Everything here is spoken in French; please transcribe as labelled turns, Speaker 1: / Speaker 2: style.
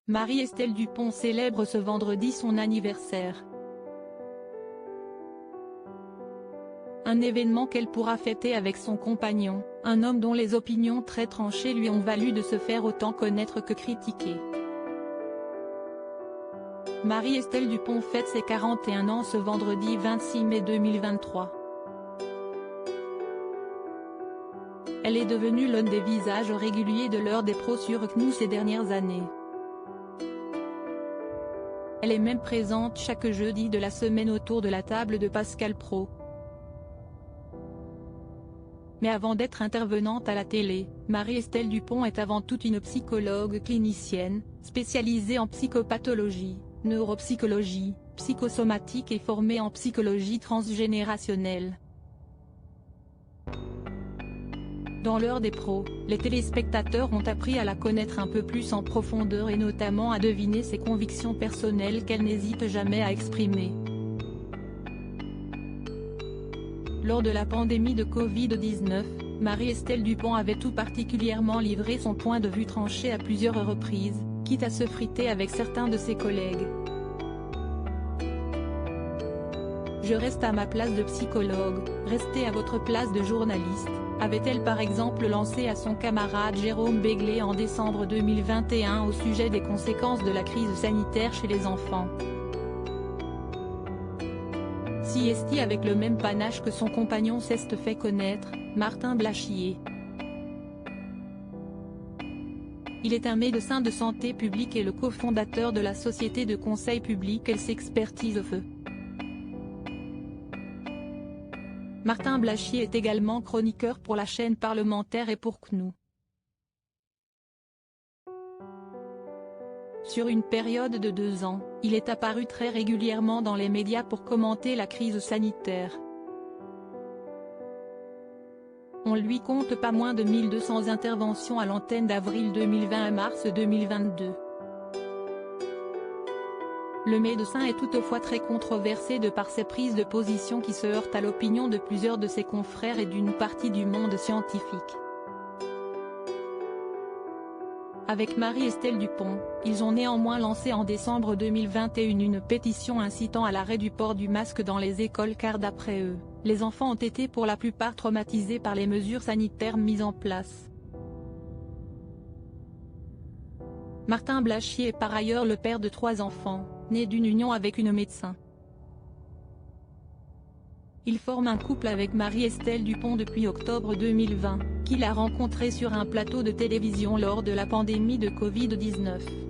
Speaker 1: Marie-Estelle Dupont célèbre ce vendredi son anniversaire. Un événement qu'elle pourra fêter avec son compagnon, un homme dont les opinions très tranchées lui ont valu de se faire autant connaître que critiquer. Marie-Estelle Dupont fête ses 41 ans ce vendredi 26 mai 2023. Elle est devenue l'un des visages réguliers de l'heure des pros sur CNews ces dernières années. Elle est même présente chaque jeudi de la semaine autour de la table de Pascal Praud. Mais avant d'être intervenante à la télé, Marie-Estelle Dupont est avant tout une psychologue clinicienne, spécialisée en psychopathologie, neuropsychologie, psychosomatique et formée en psychologie transgénérationnelle. Dans l'heure des pros, les téléspectateurs ont appris à la connaître un peu plus en profondeur et notamment à deviner ses convictions personnelles qu'elle n'hésite jamais à exprimer. Lors de la pandémie de Covid-19, Marie-Estelle Dupont avait tout particulièrement livré son point de vue tranché à plusieurs reprises, quitte à se friter avec certains de ses collègues. Je reste à ma place de psychologue, restez à votre place de journaliste, avait-elle par exemple lancé à son camarade Jérôme Béglé en décembre 2021 au sujet des conséquences de la crise sanitaire chez les enfants. Si est avec le même panache que son compagnon s'est fait connaître, Martin Blachier. Il est un médecin de santé publique et le cofondateur de la société de conseil public Els Expertise Feu. Martin Blachier est également chroniqueur pour la chaîne parlementaire et pour CNews. Sur une période de 2 ans, il est apparu très régulièrement dans les médias pour commenter la crise sanitaire. On lui compte pas moins de 1200 interventions à l'antenne d'avril 2020 à mars 2022. Le médecin est toutefois très controversé de par ses prises de position qui se heurtent à l'opinion de plusieurs de ses confrères et d'une partie du monde scientifique. Avec Marie-Estelle Dupont, ils ont néanmoins lancé en décembre 2021 une pétition incitant à l'arrêt du port du masque dans les écoles car d'après eux, les enfants ont été pour la plupart traumatisés par les mesures sanitaires mises en place. Martin Blachier est par ailleurs le père de 3 enfants, nés d'une union avec une médecin. Il forme un couple avec Marie-Estelle Dupont depuis octobre 2020, qu'il a rencontré sur un plateau de télévision lors de la pandémie de Covid-19.